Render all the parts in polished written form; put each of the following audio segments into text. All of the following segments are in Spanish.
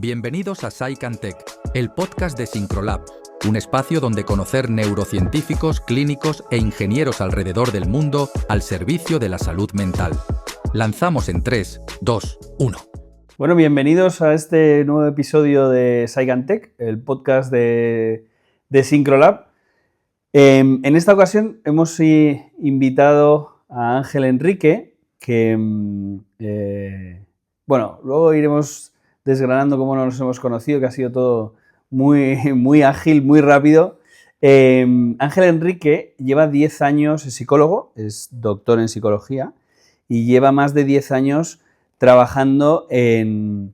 Bienvenidos a Psych and Tech, el podcast de Syncrolab, un espacio donde conocer neurocientíficos, clínicos e ingenieros alrededor del mundo al servicio de la salud mental. Lanzamos en 3, 2, 1. Bueno, bienvenidos a este nuevo episodio de Psych and Tech, el podcast de Syncrolab. En esta ocasión hemos invitado a Ángel Enrique, que, luego iremos desgranando cómo nos hemos conocido, que ha sido todo muy ágil, muy rápido. Ángel Enrique lleva 10 años, es psicólogo, es doctor en psicología y lleva más de 10 años trabajando en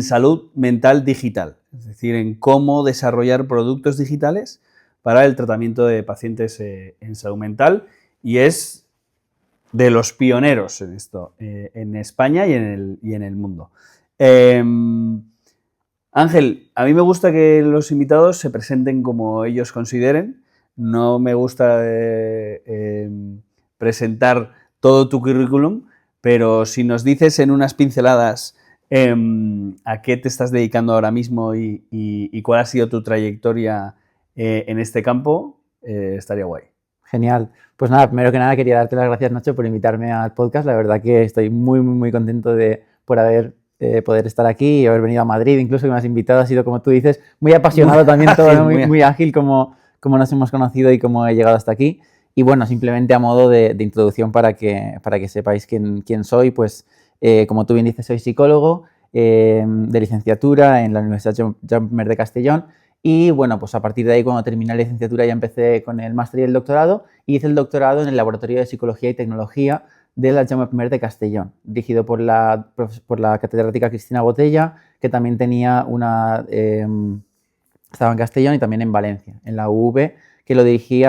salud mental digital, es decir, en cómo desarrollar productos digitales para el tratamiento de pacientes en salud mental, y es de los pioneros en esto, en España y en el mundo. Ángel, a mí me gusta que los invitados se presenten como ellos consideren. No me gusta presentar todo tu currículum, pero si nos dices en unas pinceladas a qué te estás dedicando ahora mismo y cuál ha sido tu trayectoria en este campo, estaría guay. Genial. Pues nada, primero que nada quería darte las gracias, Nacho, por invitarme al podcast. La verdad que estoy muy contento por poder estar aquí y haber venido a Madrid, incluso que me has invitado. Ha sido, como tú dices, muy apasionado también ágil, todo, muy ágil como nos hemos conocido y cómo he llegado hasta aquí. Y bueno, simplemente a modo de introducción para que sepáis quién soy, pues como tú bien dices, soy psicólogo de licenciatura en la Universidad Joan Miró de Castellón. Y bueno, pues a partir de ahí, cuando terminé la licenciatura, ya empecé con el máster y el doctorado, y hice el doctorado en el Laboratorio de Psicología y Tecnología de la Joan Miró de Castellón, dirigido por la catedrática Cristina Botella, que también tenía estaba en Castellón y también en Valencia, en la UV, que lo dirige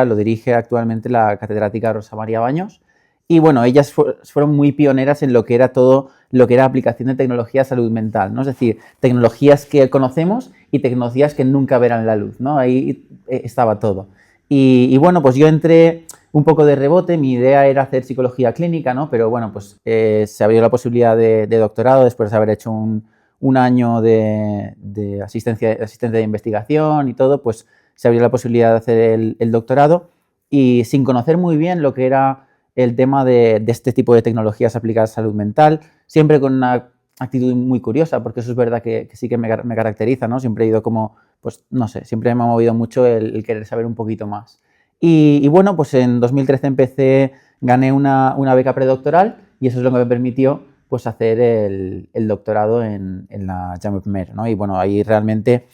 actualmente la catedrática Rosa María Baños. Y bueno, ellas fueron muy pioneras en lo que era todo lo que era aplicación de tecnología a salud mental, ¿no? Es decir, tecnologías que conocemos y tecnologías que nunca verán la luz, ¿no? Ahí estaba todo. Y bueno, pues yo entré un poco de rebote. Mi idea era hacer psicología clínica, ¿no? Pero bueno, pues se abrió la posibilidad de doctorado después de haber hecho un año de asistente de investigación y todo, pues se abrió la posibilidad de hacer el doctorado, y sin conocer muy bien lo que era el tema de este tipo de tecnologías aplicadas a salud mental, siempre con una actitud muy curiosa, porque eso es verdad que sí que me caracteriza, ¿no? Siempre he ido como, pues no sé, siempre me ha movido mucho el querer saber un poquito más. Y bueno, pues en 2013 gané una beca predoctoral, y eso es lo que me permitió pues hacer el doctorado en la Joan Miró, ¿no? Y bueno, ahí realmente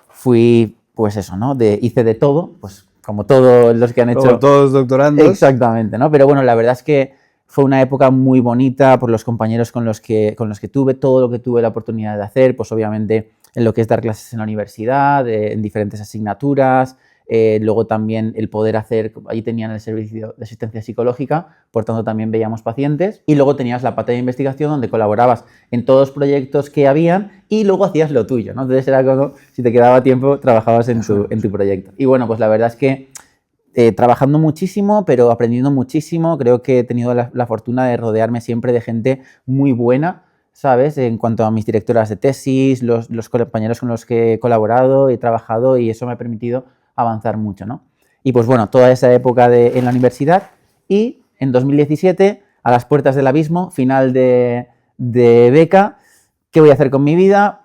fui, pues eso, ¿no? Hice de todo, pues como todos los que han hecho... Como todos doctorandos. Exactamente, ¿no? Pero bueno, la verdad es que fue una época muy bonita por los compañeros con los que tuve, todo lo que tuve la oportunidad de hacer, pues obviamente en lo que es dar clases en la universidad, en diferentes asignaturas, luego también el poder hacer, allí tenían el servicio de asistencia psicológica, por tanto también veíamos pacientes, y luego tenías la pata de investigación donde colaborabas en todos los proyectos que habían y luego hacías lo tuyo, ¿no? Entonces era como, si te quedaba tiempo, trabajabas en tu proyecto. Y bueno, pues la verdad es que trabajando muchísimo, pero aprendiendo muchísimo. Creo que he tenido la fortuna de rodearme siempre de gente muy buena, ¿sabes? En cuanto a mis directoras de tesis, los compañeros con los que he colaborado, he trabajado, y eso me ha permitido avanzar mucho, ¿no? Y pues bueno, toda esa época en la universidad, y en 2017, a las puertas del abismo, final de beca. ¿Qué voy a hacer con mi vida?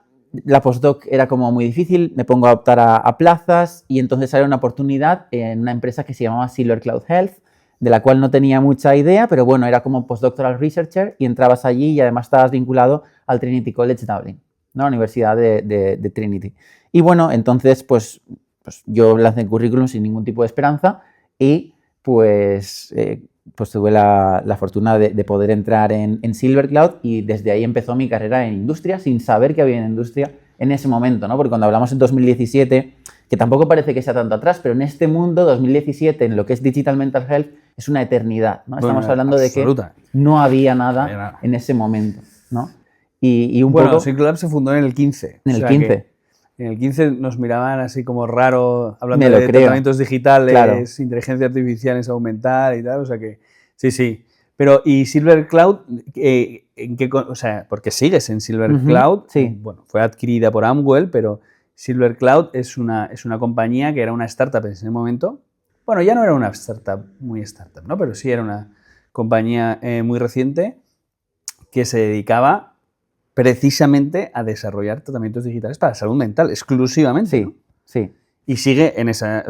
La postdoc era como muy difícil, me pongo a optar a plazas, y entonces sale una oportunidad en una empresa que se llamaba Silver Cloud Health, de la cual no tenía mucha idea, pero bueno, era como postdoctoral researcher, y entrabas allí y además estabas vinculado al Trinity College Dublin, ¿no? La Universidad de Trinity. Y bueno, entonces pues yo lancé el currículum sin ningún tipo de esperanza, y pues tuve la fortuna de poder entrar en Silver Cloud, y desde ahí empezó mi carrera en industria, sin saber que había en industria en ese momento, ¿no? Porque cuando hablamos en 2017, que tampoco parece que sea tanto atrás, pero en este mundo, 2017, en lo que es Digital Mental Health, es una eternidad, ¿no? Estamos hablando absoluta. De que no había nada en ese momento, ¿no? Y un poco... Syncrolab se fundó en el 15. En el 15. En el 15 nos miraban así como raro, hablando de tratamientos digitales, claro, inteligencia artificial en salud mental y tal, o sea que sí. Pero, ¿y Silver Cloud? O sea, porque sigues en Silver Cloud. Sí. Bueno, fue adquirida por Amwell, pero Silver Cloud es una compañía que era una startup en ese momento. Bueno, ya no era una startup, muy startup, ¿no? Pero sí era una compañía muy reciente que se dedicaba precisamente a desarrollar tratamientos digitales para la salud mental, exclusivamente. Sí, ¿no? sí. Y sigue en esa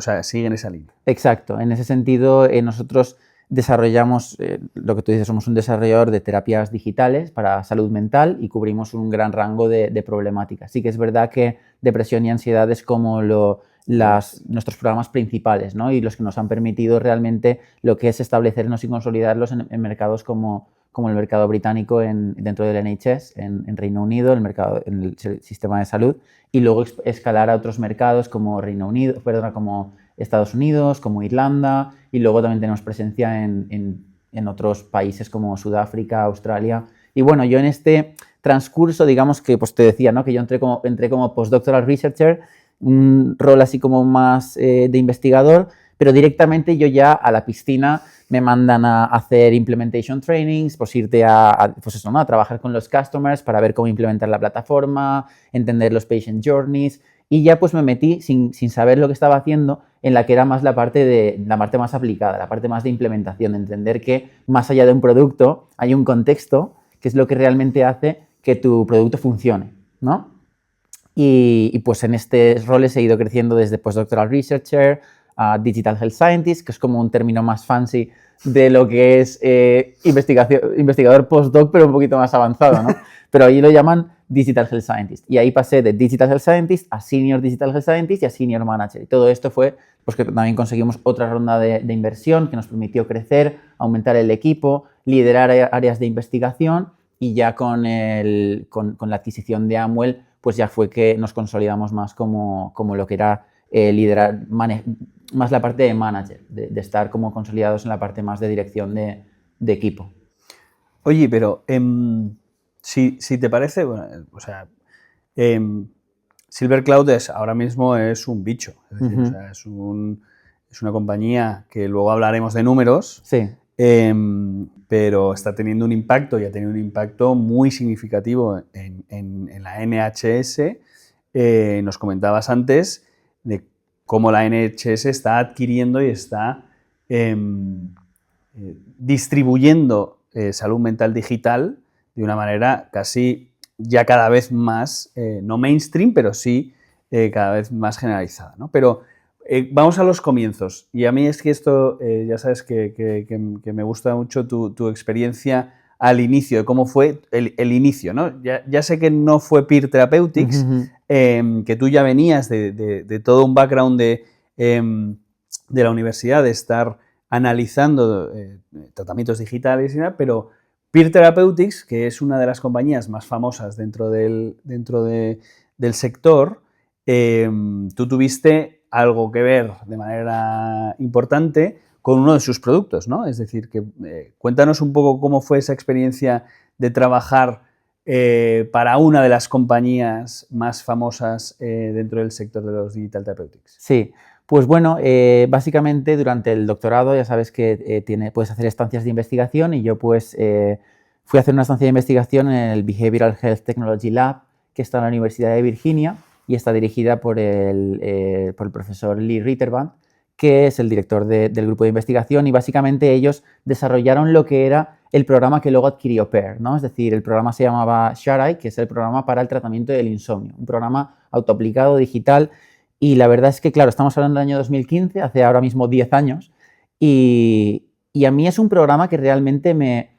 línea. Exacto. En ese sentido, nosotros desarrollamos, lo que tú dices, somos un desarrollador de terapias digitales para salud mental y cubrimos un gran rango de problemáticas. Sí que es verdad que depresión y ansiedad es como nuestros programas principales, ¿no? Y los que nos han permitido realmente lo que es establecernos y consolidarlos en mercados como el mercado británico dentro del NHS, en Reino Unido, en el sistema de salud, y luego escalar a otros mercados como como Estados Unidos, como Irlanda, y luego también tenemos presencia en otros países como Sudáfrica, Australia. Y bueno, yo en este transcurso, digamos que, pues te decía, ¿no? Que yo entré como postdoctoral researcher, un rol así como más de investigador, pero directamente yo ya a la piscina me mandan a hacer implementation trainings, pues irte pues eso, ¿no? A trabajar con los customers para ver cómo implementar la plataforma, entender los patient journeys, y ya pues me metí sin saber lo que estaba haciendo en la que era más la parte más aplicada, la parte más de implementación, de entender que más allá de un producto hay un contexto que es lo que realmente hace que tu producto funcione, ¿no? Y pues en estos roles he ido creciendo desde postdoctoral researcher a digital health scientist, que es como un término más fancy de lo que es investigador postdoc, pero un poquito más avanzado, ¿no? Pero ahí lo llaman Digital Health Scientist. Y ahí pasé de Digital Health Scientist a Senior Digital Health Scientist y a Senior Manager. Y todo esto fue pues que también conseguimos otra ronda de inversión que nos permitió crecer, aumentar el equipo, liderar áreas de investigación, y ya con la adquisición de Amwell pues ya fue que nos consolidamos más como lo que era liderar, más la parte de manager, de estar como consolidados en la parte más de dirección de equipo. Oye, pero si te parece, bueno, o sea, Silver Cloud ahora mismo es un bicho, es decir, o sea, es una compañía que luego hablaremos de números, sí. Pero está teniendo un impacto y ha tenido un impacto muy significativo en la NHS. Nos comentabas antes de cómo la NHS está adquiriendo y está distribuyendo salud mental digital de una manera casi ya cada vez más, no mainstream, pero sí cada vez más generalizada, ¿no? Pero vamos a los comienzos. Y a mí es que esto, ya sabes que me gusta mucho tu experiencia al inicio, de cómo fue el inicio, ¿no? Ya sé que no fue Peer Therapeutics, que tú ya venías de todo un background de la universidad, de estar analizando tratamientos digitales y nada, pero Peer Therapeutics, que es una de las compañías más famosas dentro del sector, tú tuviste algo que ver de manera importante con uno de sus productos, ¿no? Es decir, que cuéntanos un poco cómo fue esa experiencia de trabajar para una de las compañías más famosas dentro del sector de los Digital Therapeutics. Sí, pues bueno, básicamente durante el doctorado ya sabes que puedes hacer estancias de investigación, y yo pues fui a hacer una estancia de investigación en el Behavioral Health Technology Lab, que está en la Universidad de Virginia, y está dirigida por el profesor Lee Ritterband, que es el director del grupo de investigación, y básicamente ellos desarrollaron lo que era el programa que luego adquirió Pear, ¿no? Es decir, el programa se llamaba Share-Eye, que es el programa para el tratamiento del insomnio, un programa autoaplicado digital, y la verdad es que, claro, estamos hablando del año 2015, hace ahora mismo 10 años, y a mí es un programa que realmente me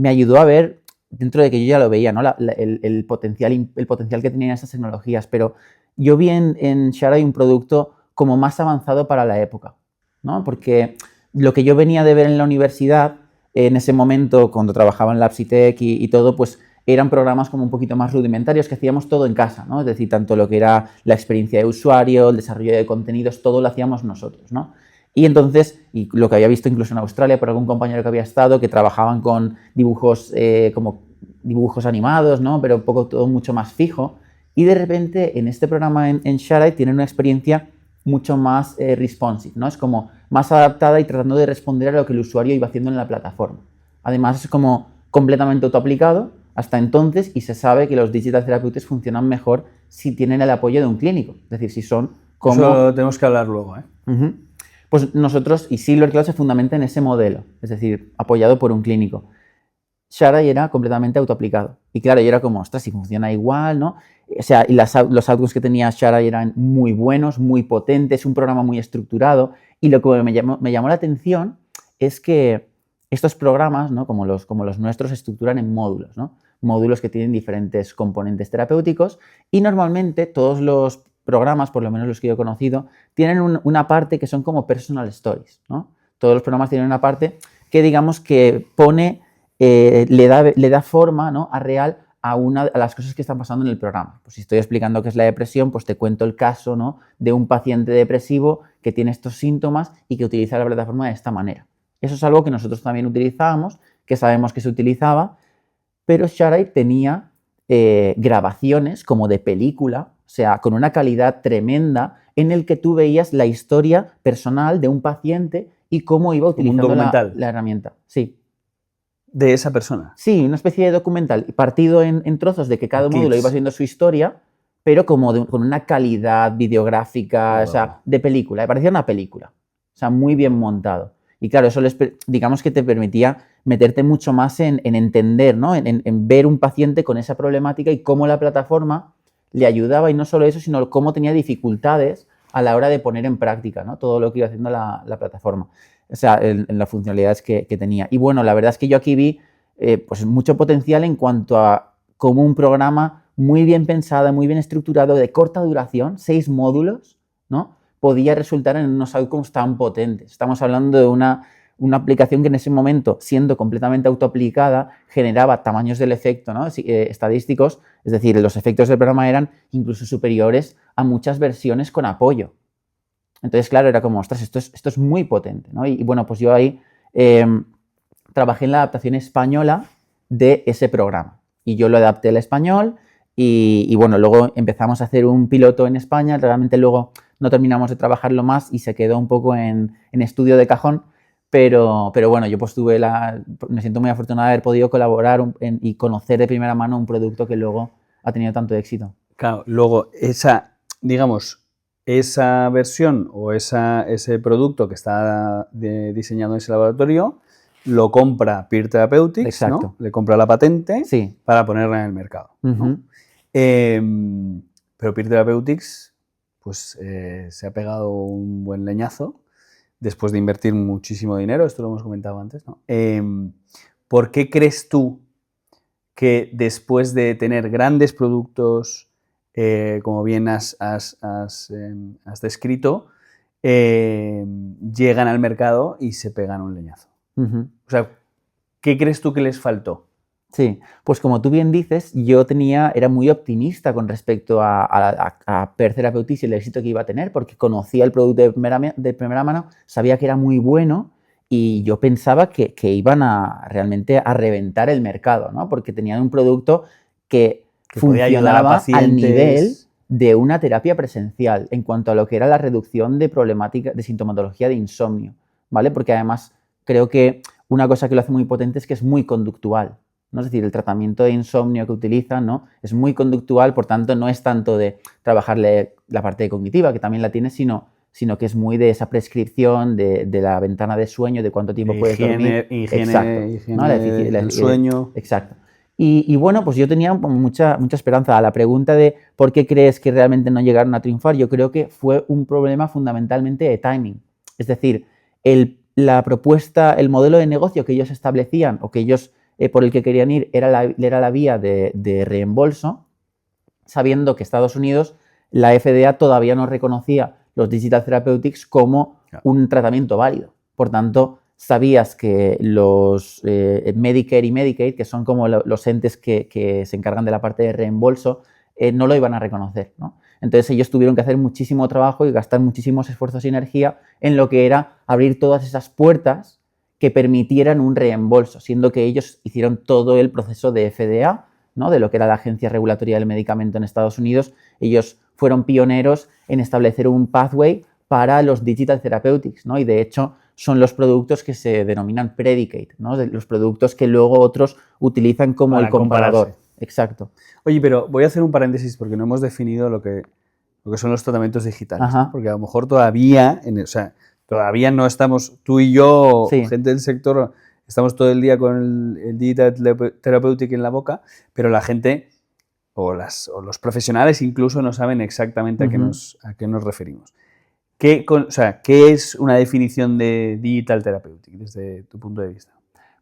ayudó a ver, dentro de que yo ya lo veía, ¿no? el potencial que tenían esas tecnologías, pero yo vi en Share-Eye un producto como más avanzado para la época, ¿no? Porque lo que yo venía de ver en la universidad, en ese momento, cuando trabajaba en Labsitec y todo, pues eran programas como un poquito más rudimentarios, que hacíamos todo en casa, ¿no? Es decir, tanto lo que era la experiencia de usuario, el desarrollo de contenidos, todo lo hacíamos nosotros, ¿no? Y entonces, y lo que había visto incluso en Australia por algún compañero que había estado, que trabajaban con dibujos como dibujos animados, ¿no? Pero un poco todo mucho más fijo. Y de repente, en este programa en Share-Eye tienen una experiencia mucho más responsive, ¿no? Es como más adaptada y tratando de responder a lo que el usuario iba haciendo en la plataforma. Además, es como completamente autoaplicado hasta entonces y se sabe que los digital therapeutics funcionan mejor si tienen el apoyo de un clínico. Es decir, si son como... Eso tenemos que hablar luego, ¿eh? Uh-huh. Pues nosotros, y Silver Cloud se fundamenta en ese modelo, es decir, apoyado por un clínico. Sharai era completamente autoaplicado. Y claro, yo era como, ostras, si funciona igual, ¿no? O sea, y los outcomes que tenía Sharai eran muy buenos, muy potentes, un programa muy estructurado. Y lo que me llamó la atención es que estos programas, ¿no? como los nuestros, se estructuran en módulos, ¿no? Módulos que tienen diferentes componentes terapéuticos y normalmente todos los programas, por lo menos los que yo he conocido, tienen una parte que son como personal stories, ¿no? Todos los programas tienen una parte que digamos que pone, le da forma, ¿no? a las cosas que están pasando en el programa. Pues si estoy explicando qué es la depresión, pues te cuento el caso, ¿no? de un paciente depresivo que tiene estos síntomas y que utiliza la plataforma de esta manera. Eso es algo que nosotros también utilizábamos, que sabemos que se utilizaba, pero Sharai tenía grabaciones como de película, o sea, con una calidad tremenda, en el que tú veías la historia personal de un paciente y cómo iba utilizando la herramienta. Sí. De esa persona. Sí, una especie de documental partido en trozos de que cada módulo iba siendo su historia, pero como con una calidad videográfica, o sea, de película. Parecía una película. O sea, muy bien montado. Y claro, eso digamos que te permitía meterte mucho más en entender, ¿no? En ver un paciente con esa problemática y cómo la plataforma le ayudaba, y no solo eso, sino cómo tenía dificultades a la hora de poner en práctica, ¿no? todo lo que iba haciendo la plataforma. O sea, en las funcionalidades que tenía. Y bueno, la verdad es que yo aquí vi pues mucho potencial en cuanto a cómo un programa muy bien pensado, muy bien estructurado, de corta duración, 6 módulos, ¿no? podía resultar en unos outcomes tan potentes. Estamos hablando de una aplicación que en ese momento, siendo completamente autoaplicada, generaba tamaños del efecto, ¿no? Estadísticos, es decir, los efectos del programa eran incluso superiores a muchas versiones con apoyo. Entonces, claro, era como, ostras, esto es muy potente, ¿no? Y bueno, pues yo ahí trabajé en la adaptación española de ese programa. Y yo lo adapté al español y bueno, luego empezamos a hacer un piloto en España. Realmente luego no terminamos de trabajarlo más y se quedó un poco en estudio de cajón. Pero bueno, yo pues me siento muy afortunado de haber podido colaborar y conocer de primera mano un producto que luego ha tenido tanto éxito. Claro, luego esa versión o ese producto que está diseñado en ese laboratorio lo compra Peer Therapeutics, exacto, ¿no? Le compra la patente sí, para ponerla en el mercado, ¿no? Pero Peer Therapeutics pues, se ha pegado un buen leñazo después de invertir muchísimo dinero, esto lo hemos comentado antes, ¿no? ¿Por qué crees tú que después de tener grandes productos, como bien has descrito, llegan al mercado y se pegan un leñazo? Uh-huh. O sea, ¿qué crees tú que les faltó? Sí, pues como tú bien dices, yo era muy optimista con respecto a Peer Therapeutics y el éxito que iba a tener, porque conocía el producto de primera mano, sabía que era muy bueno y yo pensaba que iban realmente a reventar el mercado, ¿no? Porque tenían un producto que funcionaba al nivel de una terapia presencial en cuanto a lo que era la reducción de problemática, de sintomatología de insomnio, ¿vale? Porque además creo que una cosa que lo hace muy potente es que es muy conductual, ¿no? Es decir, el tratamiento de insomnio que utilizan, ¿no? es muy conductual, por tanto no es tanto de trabajarle la parte cognitiva, que también la tiene, sino que es muy de esa prescripción de la ventana de sueño, de cuánto tiempo puedes dormir. Higiene ¿no? el sueño. Exacto. Y bueno, pues yo tenía mucha esperanza. A la pregunta de por qué crees que realmente no llegaron a triunfar, yo creo que fue un problema fundamentalmente de timing. Es decir, la propuesta, el modelo de negocio que ellos establecían o que ellos por el que querían ir era la vía de reembolso, sabiendo que Estados Unidos, la FDA todavía no reconocía los digital therapeutics como un tratamiento válido. Por tanto, sabías que los Medicare y Medicaid, que son como los entes que se encargan de la parte de reembolso, no lo iban a reconocer, ¿no? Entonces ellos tuvieron que hacer muchísimo trabajo y gastar muchísimos esfuerzos y energía en lo que era abrir todas esas puertas que permitieran un reembolso, siendo que ellos hicieron todo el proceso de FDA, ¿no? de lo que era la Agencia Regulatoria del Medicamento en Estados Unidos. Ellos fueron pioneros en establecer un pathway para los digital therapeutics, ¿no? Y de hecho son los productos que se denominan predicate, ¿no? Los productos que luego otros utilizan como Para el comparador. compararse. Exacto. Oye, pero voy a hacer un paréntesis porque no hemos definido lo que son los tratamientos digitales, Ajá. ¿no? Porque a lo mejor todavía, todavía no estamos, tú y yo, Sí. gente del sector, estamos todo el día con el digital therapeutic en la boca, pero la gente o los profesionales incluso no saben exactamente a qué nos referimos. ¿Qué es una definición de digital therapeutic desde tu punto de vista?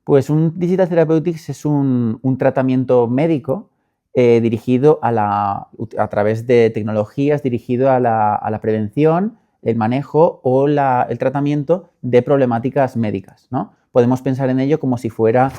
Pues un digital therapeutics es un tratamiento médico dirigido a través de tecnologías, dirigido a la prevención, el manejo o el tratamiento de problemáticas médicas, ¿no? Podemos pensar en ello como si fuera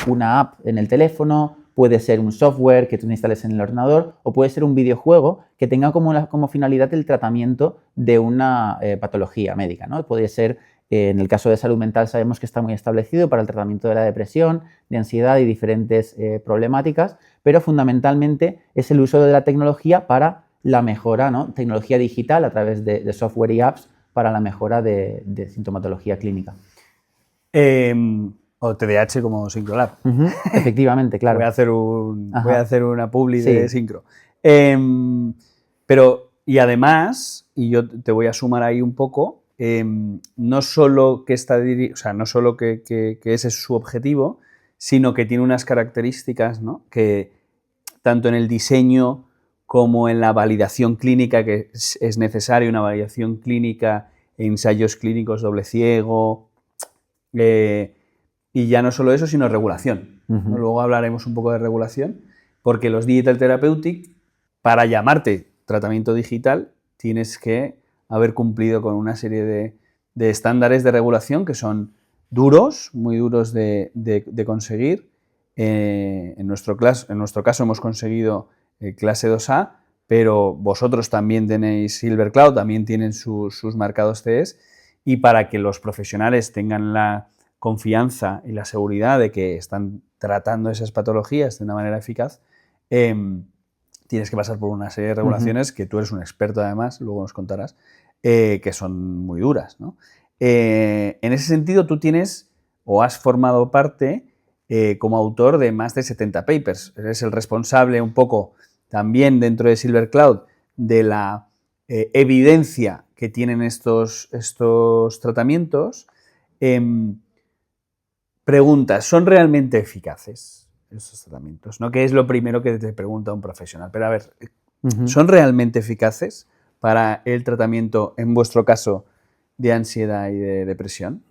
una app en el teléfono, puede ser un software que tú instales en el ordenador o puede ser un videojuego que tenga como finalidad el tratamiento de una patología médica, ¿no? Puede ser, en el caso de salud mental sabemos que está muy establecido para el tratamiento de la depresión, de ansiedad y diferentes problemáticas, pero fundamentalmente es el uso de la tecnología para la mejora, ¿no? Tecnología digital a través de software y apps para la mejora de sintomatología clínica. O TDAH como SyncroLab. Efectivamente, claro. Voy a hacer una publi de Syncro. Pero, y además, y yo te voy a sumar ahí un poco, no solo que no solo que ese es su objetivo, sino que tiene unas características, ¿no? Que tanto en el diseño como en la validación clínica, que es necesaria una validación clínica, ensayos clínicos doble ciego, y ya no solo eso, sino regulación. ¿No? Luego hablaremos un poco de regulación, porque los digital therapeutic, para llamarte tratamiento digital, tienes que haber cumplido con una serie de estándares de regulación que son duros, muy duros de conseguir. En nuestro caso hemos conseguido clase 2A, pero vosotros también tenéis Silver Cloud, también tienen sus marcados CEs, y para que los profesionales tengan la confianza y la seguridad de que están tratando esas patologías de una manera eficaz, tienes que pasar por una serie de regulaciones que tú eres un experto además, luego nos contarás, que son muy duras, ¿no? En ese sentido, tú tienes o has formado parte como autor de más de 70 papers. Eres el responsable un poco también dentro de Silver Cloud de la evidencia que tienen estos tratamientos. Preguntas, ¿son realmente eficaces estos tratamientos? ¿No? Que es lo primero que te pregunta un profesional. Pero a ver, ¿son realmente eficaces para el tratamiento, en vuestro caso, de ansiedad y de depresión?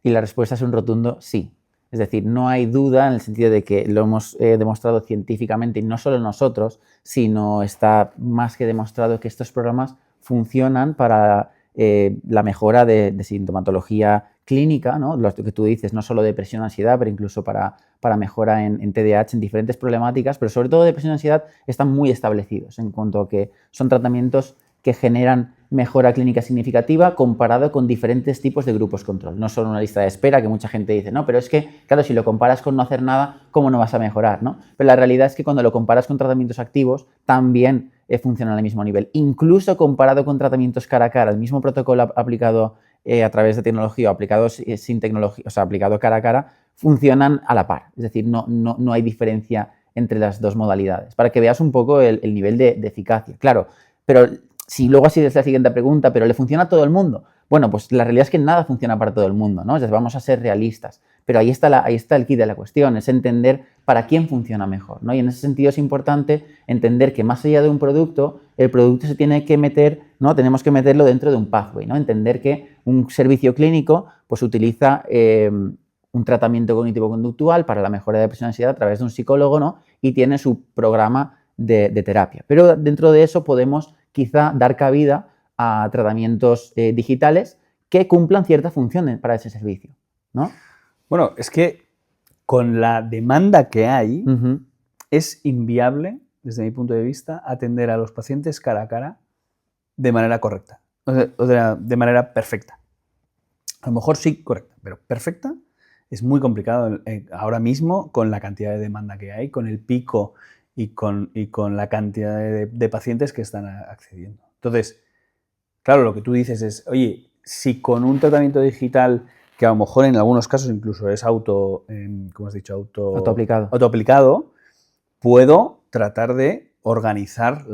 Y la respuesta es un rotundo sí. Es decir, no hay duda en el sentido de que lo hemos demostrado científicamente, y no solo nosotros, sino está más que demostrado que estos programas funcionan para la mejora de sintomatología clínica, ¿no? Lo que tú dices, no solo depresión, ansiedad, pero incluso para mejora en TDAH, en diferentes problemáticas, pero sobre todo depresión y ansiedad están muy establecidos en cuanto a que son tratamientos que generan mejora clínica significativa comparado con diferentes tipos de grupos control. No solo una lista de espera, que mucha gente dice, no, pero es que, claro, si lo comparas con no hacer nada, ¿cómo no vas a mejorar, no? Pero la realidad es que cuando lo comparas con tratamientos activos, también funcionan al mismo nivel. Incluso comparado con tratamientos cara a cara, el mismo protocolo aplicado a través de tecnología o aplicado sin tecnología, o sea, aplicado cara a cara, funcionan a la par. Es decir, no hay diferencia entre las dos modalidades. Para que veas un poco el nivel de eficacia. Claro, pero si luego así es la siguiente pregunta, ¿pero le funciona a todo el mundo? Bueno, pues la realidad es que nada funciona para todo el mundo, ¿no? Vamos a ser realistas. Pero ahí está el quid de la cuestión, es entender para quién funciona mejor, ¿no? Y en ese sentido es importante entender que más allá de un producto, el producto se tiene que meter, ¿no? Tenemos que meterlo dentro de un pathway, ¿no? Entender que un servicio clínico pues utiliza un tratamiento cognitivo-conductual para la mejora de depresión y ansiedad a través de un psicólogo, ¿no? Y tiene su programa de terapia. Pero dentro de eso podemos quizá dar cabida a tratamientos digitales que cumplan ciertas funciones para ese servicio, ¿no? Bueno, es que con la demanda que hay, es inviable, desde mi punto de vista, atender a los pacientes cara a cara de manera correcta, o sea, de manera perfecta. A lo mejor sí correcta, pero perfecta es muy complicado ahora mismo con la cantidad de demanda que hay, con el pico y con la cantidad de pacientes que están accediendo. Entonces, claro, lo que tú dices es, oye, si con un tratamiento digital, que a lo mejor en algunos casos incluso es ¿cómo has dicho? Autoaplicado, puedo tratar de organizar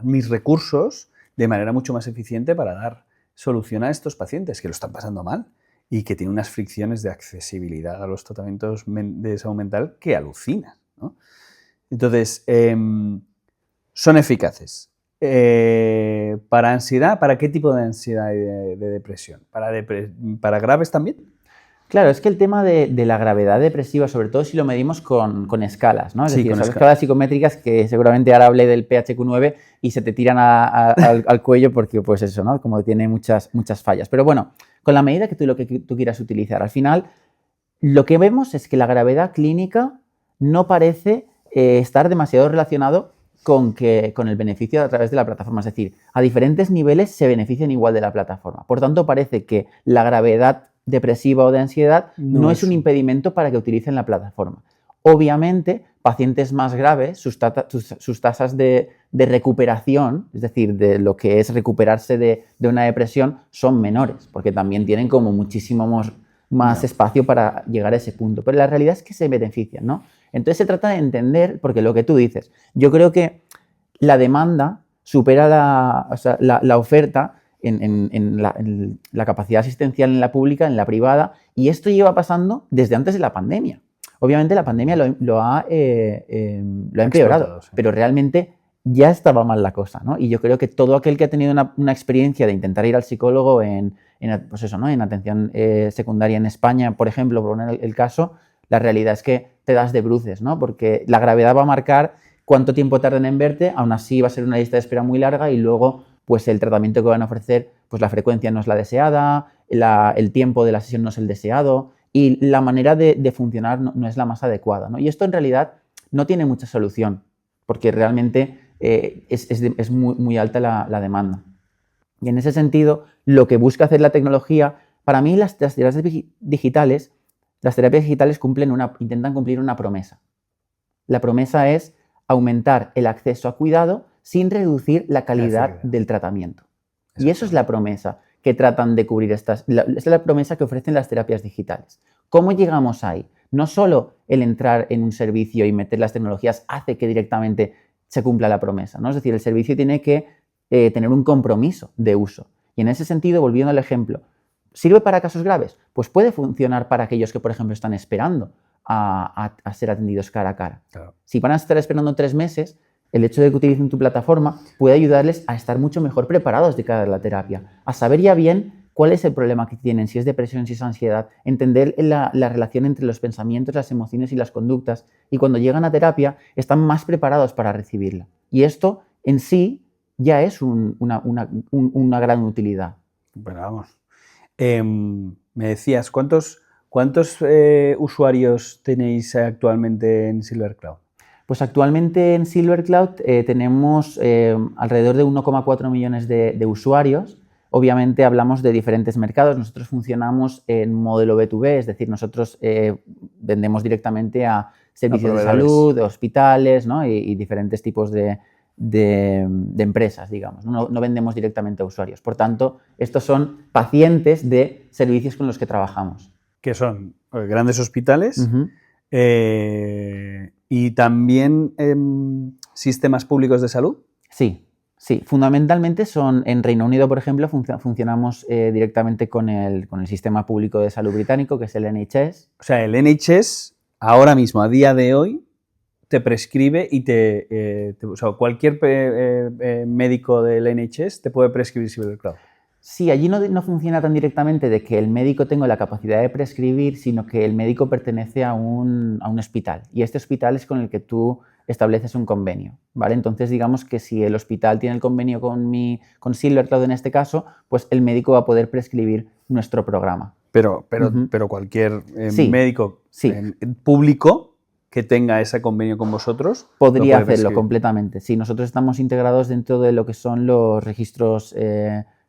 mis recursos de manera mucho más eficiente para dar solución a estos pacientes que lo están pasando mal y que tienen unas fricciones de accesibilidad a los tratamientos de salud mental que alucinan, ¿no? Entonces, son eficaces. ¿Para ansiedad? ¿Para qué tipo de ansiedad y de depresión? ¿Para graves también? Claro, es que el tema de la gravedad depresiva, sobre todo si lo medimos con escalas, ¿no? Es Sí, decir, con esas escalas. escalas psicométricas que seguramente ahora hablé del PHQ-9 y se te tiran al cuello porque, pues eso, ¿no? Como tiene muchas fallas. Pero bueno, con la medida que tú quieras utilizar, al final lo que vemos es que la gravedad clínica no parece estar demasiado relacionado con el beneficio a través de la plataforma. Es decir, a diferentes niveles se benefician igual de la plataforma. Por tanto, parece que la gravedad depresiva o de ansiedad no es un impedimento para que utilicen la plataforma. Obviamente, pacientes más graves, sus tasas de recuperación, es decir, de lo que es recuperarse de una depresión, son menores, porque también tienen como muchísimo más espacio para llegar a ese punto. Pero la realidad es que se benefician, ¿no? Entonces se trata de entender, porque lo que tú dices, yo creo que la demanda supera la oferta en la capacidad asistencial en la pública, en la privada, y esto lleva pasando desde antes de la pandemia. Obviamente la pandemia lo ha empeorado, sí. pero realmente ya estaba mal la cosa, ¿no? Y yo creo que todo aquel que ha tenido una experiencia de intentar ir al psicólogo pues eso, ¿no? En atención secundaria en España, por ejemplo, por poner el caso, la realidad es que te das de bruces, ¿no? Porque la gravedad va a marcar cuánto tiempo tardan en verte, aún así va a ser una lista de espera muy larga y luego pues el tratamiento que van a ofrecer, pues la frecuencia no es la deseada, el tiempo de la sesión no es el deseado y la manera de funcionar no es la más adecuada, ¿no? Y esto en realidad no tiene mucha solución porque realmente es muy alta la demanda. Y en ese sentido, lo que busca hacer la tecnología, para mí las terapias digitales intentan cumplir una promesa. La promesa es aumentar el acceso a cuidado sin reducir la calidad del tratamiento. Y eso es la promesa que tratan de cubrir es la promesa que ofrecen las terapias digitales. ¿Cómo llegamos ahí? No solo el entrar en un servicio y meter las tecnologías hace que directamente se cumpla la promesa, ¿no? Es decir, el servicio tiene que tener un compromiso de uso. Y en ese sentido, volviendo al ejemplo, ¿sirve para casos graves? Pues puede funcionar para aquellos que, por ejemplo, están esperando a ser atendidos cara a cara. Claro. Si van a estar esperando 3 meses, el hecho de que utilicen tu plataforma puede ayudarles a estar mucho mejor preparados de cara a la terapia, a saber ya bien cuál es el problema que tienen, si es depresión, si es ansiedad, entender la relación entre los pensamientos, las emociones y las conductas, y cuando llegan a terapia están más preparados para recibirla. Y esto en sí ya es una gran utilidad. Bueno, vamos. Me decías, ¿cuántos usuarios tenéis actualmente en Silver Cloud? Pues actualmente en Silver Cloud tenemos alrededor de 1,4 millones de usuarios. Obviamente hablamos de diferentes mercados. Nosotros funcionamos en modelo B2B, es decir, nosotros vendemos directamente a servicios de salud, hospitales, ¿no? y diferentes tipos de empresas, digamos. No vendemos directamente a usuarios. Por tanto, estos son pacientes de servicios con los que trabajamos. Que son grandes hospitales y también sistemas públicos de salud. Sí. Fundamentalmente son, en Reino Unido, por ejemplo, funcionamos directamente con el sistema público de salud británico, que es el NHS. O sea, el NHS, ahora mismo, a día de hoy, te prescribe y o sea, cualquier médico del NHS te puede prescribir Silver Cloud. Sí, allí no funciona tan directamente de que el médico tenga la capacidad de prescribir, sino que el médico pertenece a un hospital y este hospital es con el que tú estableces un convenio, ¿vale? Entonces, digamos que si el hospital tiene el convenio con Silver Cloud en este caso, pues el médico va a poder prescribir nuestro programa. Pero cualquier médico público que tenga ese convenio con vosotros podría hacerlo completamente. Sí, nosotros estamos integrados dentro de lo que son los registros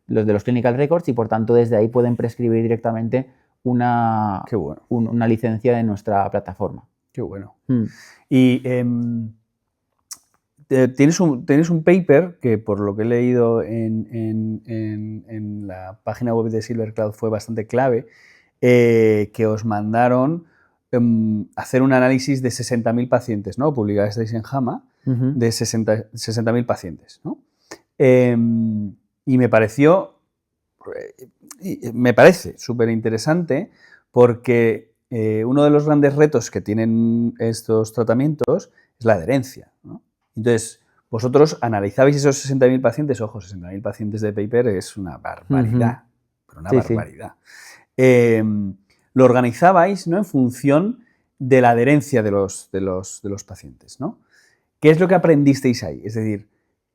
los de los clinical records y por tanto desde ahí pueden prescribir directamente una licencia de nuestra plataforma. Qué bueno. Y tienes un paper que, por lo que he leído en la página web de SilverCloud, fue bastante clave, que os mandaron hacer un análisis de 60.000 pacientes, ¿no? Publicasteis en JAMA, de 60.000 pacientes, ¿no? Y me parece súper interesante porque uno de los grandes retos que tienen estos tratamientos es la adherencia, ¿no? Entonces, vosotros analizabais esos 60.000 pacientes, ojo, 60.000 pacientes de paper es una barbaridad, pero una barbaridad. Lo organizabais, ¿no?, en función de la adherencia de los pacientes, ¿no? ¿Qué es lo que aprendisteis ahí? Es decir,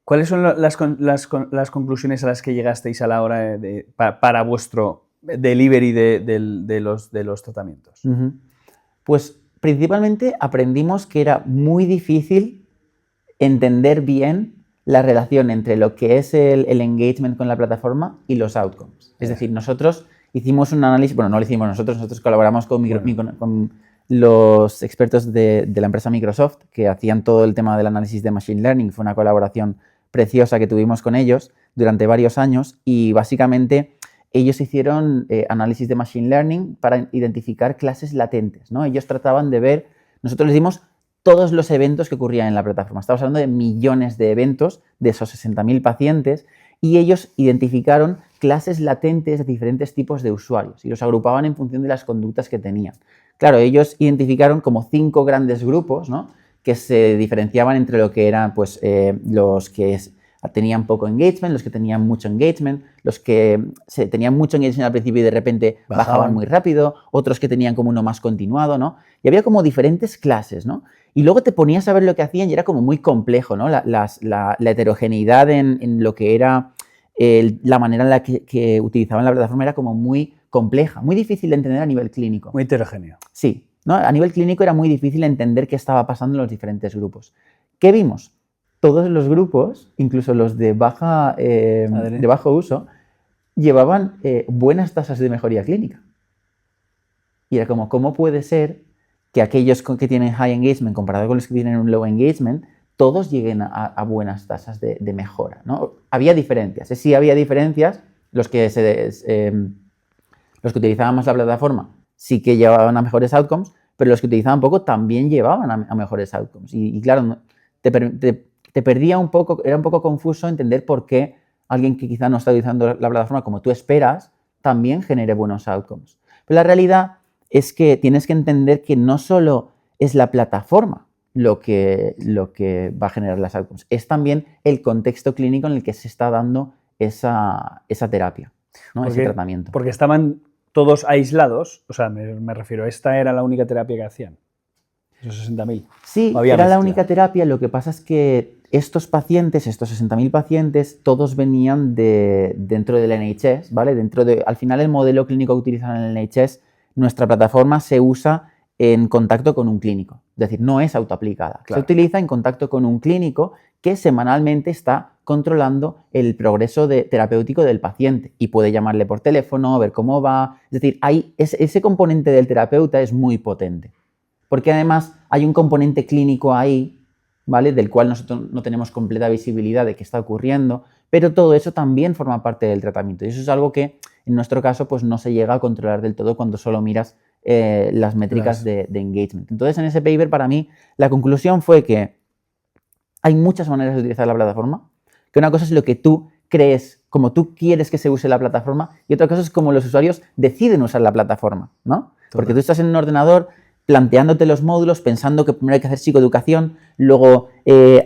¿cuáles son las conclusiones a las que llegasteis a la hora para vuestro delivery de los tratamientos? Pues principalmente aprendimos que era muy difícil entender bien la relación entre lo que es el engagement con la plataforma y los outcomes. Es decir, nosotros hicimos un análisis, bueno, no lo hicimos nosotros colaboramos con los expertos de la empresa Microsoft que hacían todo el tema del análisis de Machine Learning. Fue una colaboración preciosa que tuvimos con ellos durante varios años y básicamente ellos hicieron análisis de Machine Learning para identificar clases latentes, ¿no? Ellos trataban de ver, nosotros les dimos todos los eventos que ocurrían en la plataforma. Estamos hablando de millones de eventos de esos 60.000 pacientes y ellos identificaron clases latentes de diferentes tipos de usuarios y los agrupaban en función de las conductas que tenían. Claro, ellos identificaron como 5 grandes grupos, ¿no?, que se diferenciaban entre lo que eran pues, los que tenían poco engagement, los que tenían mucho engagement, los que tenían mucho engagement al principio y de repente bajaban muy rápido, otros que tenían como uno más continuado, ¿no? Y había como diferentes clases, ¿no? Y luego te ponías a ver lo que hacían y era como muy complejo, ¿no? La heterogeneidad en lo que era la manera en la que utilizaban la plataforma era como muy compleja, muy difícil de entender a nivel clínico. Muy heterogéneo. Sí, ¿no? A nivel clínico era muy difícil entender qué estaba pasando en los diferentes grupos. ¿Qué vimos? Todos los grupos, incluso los de bajo uso, llevaban buenas tasas de mejoría clínica. Y era como, ¿cómo puede ser que aquellos que tienen high engagement comparado con los que tienen un low engagement, todos lleguen a buenas tasas de mejora, ¿no? Había diferencias. Sí había diferencias, los que utilizaban más la plataforma sí que llevaban a mejores outcomes, pero los que utilizaban poco también llevaban a mejores outcomes. Y claro, te perdía un poco, era un poco confuso entender por qué alguien que quizá no está utilizando la plataforma como tú esperas, también genere buenos outcomes. Pero la realidad es que tienes que entender que no solo es la plataforma lo que va a generar las outcomes, es también el contexto clínico en el que se está dando esa terapia, ¿no? Ese tratamiento. Porque estaban todos aislados, o sea, me refiero, esta era la única terapia que hacían, esos 60.000. Sí, era la única terapia, lo que pasa es que estos pacientes, estos 60.000 pacientes, todos venían dentro del NHS, ¿vale? Al final el modelo clínico que utilizan en el NHS, nuestra plataforma se usa en contacto con un clínico, es decir, no es autoaplicada. Claro. Se utiliza en contacto con un clínico que semanalmente está controlando el progreso terapéutico del paciente y puede llamarle por teléfono, ver cómo va. Es decir, ese componente del terapeuta es muy potente, porque además hay un componente clínico ahí, ¿vale?, del cual nosotros no tenemos completa visibilidad de qué está ocurriendo, pero todo eso también forma parte del tratamiento y eso es algo que en nuestro caso pues, no se llega a controlar del todo cuando solo miras las métricas de engagement. Entonces, en ese paper, para mí, la conclusión fue que hay muchas maneras de utilizar la plataforma, que una cosa es lo que tú crees, como tú quieres que se use la plataforma, y otra cosa es cómo los usuarios deciden usar la plataforma, ¿no? Porque tú estás en un ordenador planteándote los módulos, pensando que primero hay que hacer psicoeducación, luego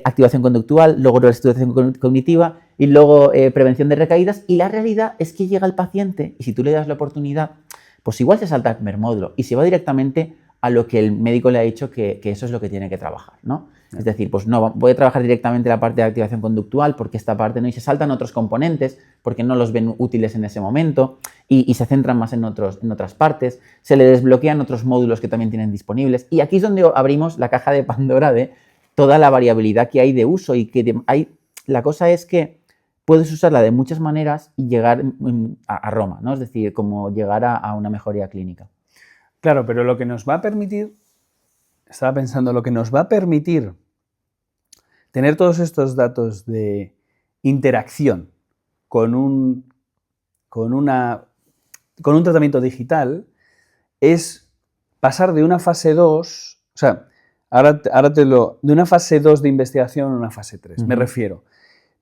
activación conductual, luego reestructuración cognitiva y luego prevención de recaídas, y la realidad es que llega el paciente y si tú le das la oportunidad, pues igual se salta el primer módulo y se va directamente a lo que el médico le ha dicho que eso es lo que tiene que trabajar, ¿no? Es decir, pues no, voy a trabajar directamente la parte de activación conductual porque esta parte no, y se saltan otros componentes porque no los ven útiles en ese momento y se centran más en otras partes, se le desbloquean otros módulos que también tienen disponibles y aquí es donde abrimos la caja de Pandora de toda la variabilidad que hay de uso y que la cosa es que puedes usarla de muchas maneras y llegar a Roma, ¿no? Es decir, como llegar a una mejoría clínica. Claro, pero lo que nos va a permitir, estaba pensando, lo que nos va a permitir tener todos estos datos de interacción con un tratamiento digital es pasar de una fase 2, o sea, de una fase 2 de investigación a una fase 3. Me refiero,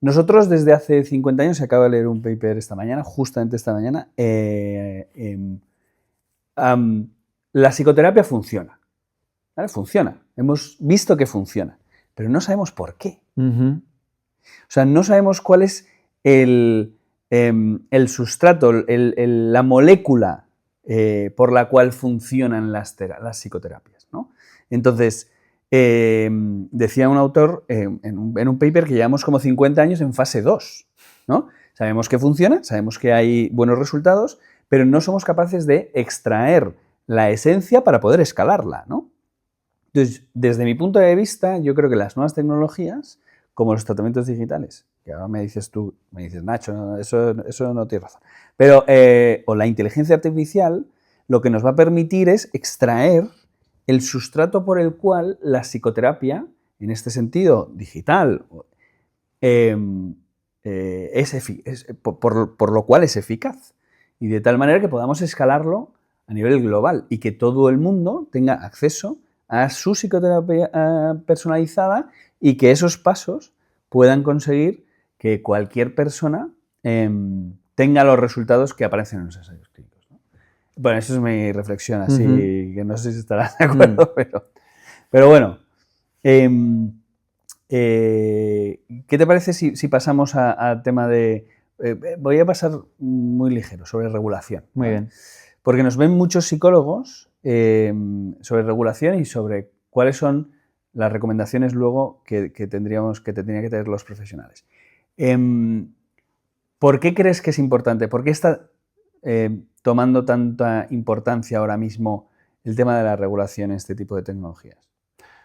nosotros desde hace 50 años, se acaba de leer un paper esta mañana, justamente esta mañana, la psicoterapia funciona. ¿Vale? Funciona. Hemos visto que funciona, pero no sabemos por qué. O sea, no sabemos cuál es el sustrato, la molécula por la cual funcionan las psicoterapias, ¿no? Entonces, decía un autor en un paper que llevamos como 50 años en fase 2, ¿no? Sabemos que funciona, sabemos que hay buenos resultados, pero no somos capaces de extraer la esencia para poder escalarla, ¿no? Entonces, desde mi punto de vista, yo creo que las nuevas tecnologías, como los tratamientos digitales, que ahora me dices tú, me dices, Nacho, no, eso no tienes razón, pero, o la inteligencia artificial, lo que nos va a permitir es extraer el sustrato por el cual la psicoterapia, en este sentido digital, por lo cual es eficaz. Y de tal manera que podamos escalarlo a nivel global y que todo el mundo tenga acceso a su psicoterapia personalizada y que esos pasos puedan conseguir que cualquier persona tenga los resultados que aparecen en los ensayos clínicos, ¿no? Bueno, eso es mi reflexión, así que no sé si estarás de acuerdo, pero bueno. ¿Qué te parece si pasamos al tema de... voy a pasar muy ligero, sobre regulación. Muy bien. Porque nos ven muchos psicólogos sobre regulación y sobre cuáles son las recomendaciones luego que tendrían que tener los profesionales. ¿Por qué crees que es importante? ¿Por qué está tomando tanta importancia ahora mismo el tema de la regulación en este tipo de tecnologías?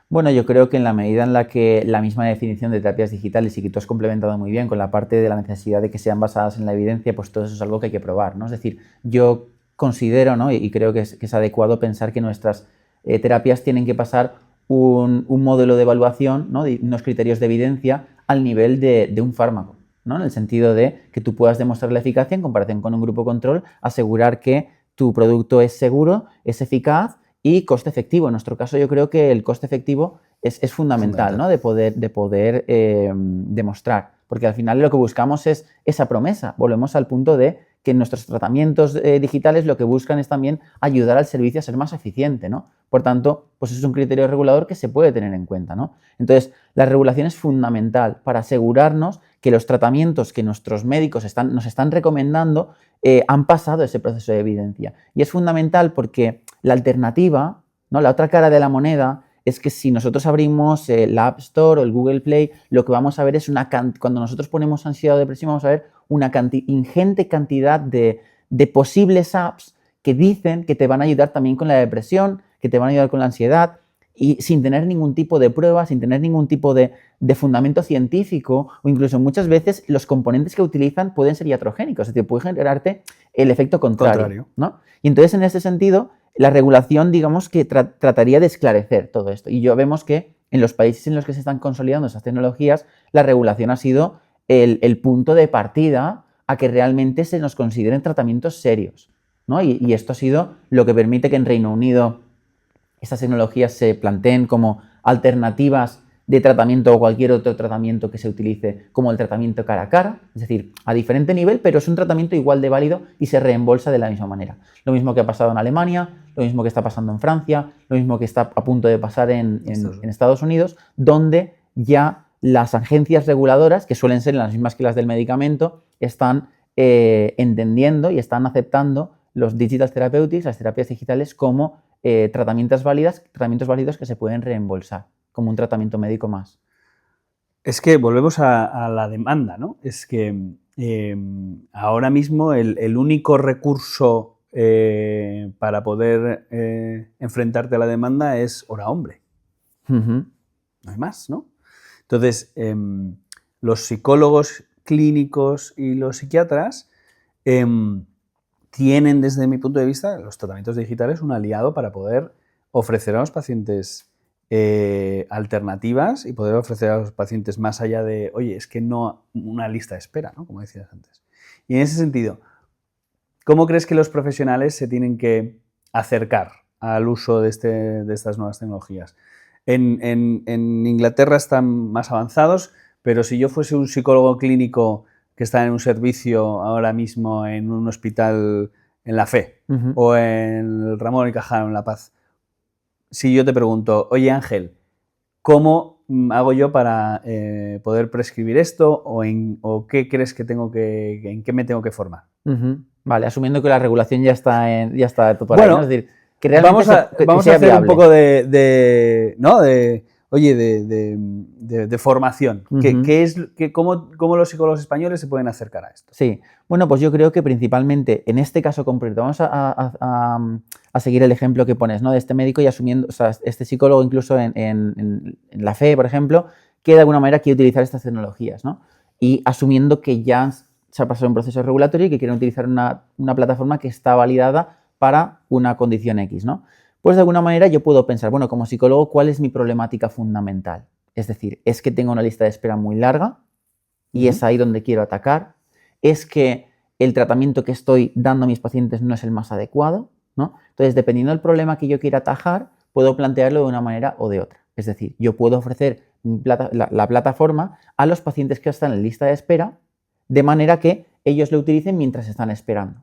Bueno, yo creo que en la medida en la que la misma definición de terapias digitales, y que tú has complementado muy bien con la parte de la necesidad de que sean basadas en la evidencia, pues todo eso es algo que hay que probar, ¿no? Es decir, yo considero, ¿no?, y creo que es adecuado pensar que nuestras terapias tienen que pasar un modelo de evaluación, ¿no?, de unos criterios de evidencia al nivel de un fármaco, ¿no? En el sentido de que tú puedas demostrar la eficacia en comparación con un grupo control, asegurar que tu producto es seguro, es eficaz y coste efectivo. En nuestro caso, yo creo que el coste efectivo es fundamental, ¿no?, de poder demostrar. Porque al final lo que buscamos es esa promesa. Volvemos al punto de que nuestros tratamientos digitales lo que buscan es también ayudar al servicio a ser más eficiente, ¿no? Por tanto, pues es un criterio regulador que se puede tener en cuenta, ¿no? Entonces, la regulación es fundamental para asegurarnos que los tratamientos que nuestros médicos nos están recomendando han pasado ese proceso de evidencia. Y es fundamental porque la alternativa, ¿no?, la otra cara de la moneda, es que si nosotros abrimos la App Store o el Google Play, lo que vamos a ver es cuando nosotros ponemos ansiedad o depresión, vamos a ver una ingente cantidad de posibles apps que dicen que te van a ayudar también con la depresión, que te van a ayudar con la ansiedad, y sin tener ningún tipo de prueba, sin tener ningún tipo de fundamento científico, o incluso muchas veces los componentes que utilizan pueden ser iatrogénicos, es decir, puede generarte el efecto contrario, ¿no? Y entonces, en ese sentido, la regulación, digamos que trataría de esclarecer todo esto. Y vemos que en los países en los que se están consolidando esas tecnologías, la regulación ha sido el punto de partida a que realmente se nos consideren tratamientos serios, ¿no? Y esto ha sido lo que permite que en Reino Unido estas tecnologías se planteen como alternativas de tratamiento o cualquier otro tratamiento que se utilice como el tratamiento cara a cara, es decir, a diferente nivel, pero es un tratamiento igual de válido y se reembolsa de la misma manera. Lo mismo que ha pasado en Alemania, lo mismo que está pasando en Francia, lo mismo que está a punto de pasar en Estados Unidos, donde ya las agencias reguladoras, que suelen ser las mismas que las del medicamento, están entendiendo y están aceptando los digital therapeutics, las terapias digitales, como tratamientos válidos que se pueden reembolsar como un tratamiento médico más. Es que volvemos a la demanda, ¿no? Es que ahora mismo el único recurso para poder enfrentarte a la demanda es hora hombre. No hay más, ¿no? Entonces, los psicólogos clínicos y los psiquiatras tienen, desde mi punto de vista, los tratamientos digitales un aliado para poder ofrecer a los pacientes alternativas y poder ofrecer a los pacientes más allá de, oye, es que no una lista de espera, ¿no? Como decías antes. Y en ese sentido, ¿cómo crees que los profesionales se tienen que acercar al uso de estas nuevas tecnologías? En Inglaterra están más avanzados, pero si yo fuese un psicólogo clínico que está en un servicio ahora mismo en un hospital en La Fe o en el Ramón y Cajal en La Paz, si yo te pregunto, oye Ángel, ¿cómo hago yo para poder prescribir esto o qué crees que en qué me tengo que formar? Vale, asumiendo que la regulación ya está por bueno, ahí, ¿no? Es decir, que realmente vamos a hacer viable. un poco de formación. ¿Cómo los psicólogos españoles se pueden acercar a esto? Sí, bueno, pues yo creo que principalmente en este caso concreto, vamos a seguir el ejemplo que pones, ¿no? De este médico y asumiendo, o sea, este psicólogo incluso en La Fe, por ejemplo, que de alguna manera quiere utilizar estas tecnologías, ¿no? Y asumiendo que ya se ha pasado un proceso regulatorio y que quieren utilizar una plataforma que está validada para una condición X, ¿no? Pues de alguna manera yo puedo pensar, bueno, como psicólogo, ¿cuál es mi problemática fundamental? Es decir, es que tengo una lista de espera muy larga y es ahí donde quiero atacar. Es que el tratamiento que estoy dando a mis pacientes no es el más adecuado, ¿no? Entonces, dependiendo del problema que yo quiera atajar, puedo plantearlo de una manera o de otra. Es decir, yo puedo ofrecer la plataforma a los pacientes que están en lista de espera de manera que ellos lo utilicen mientras están esperando.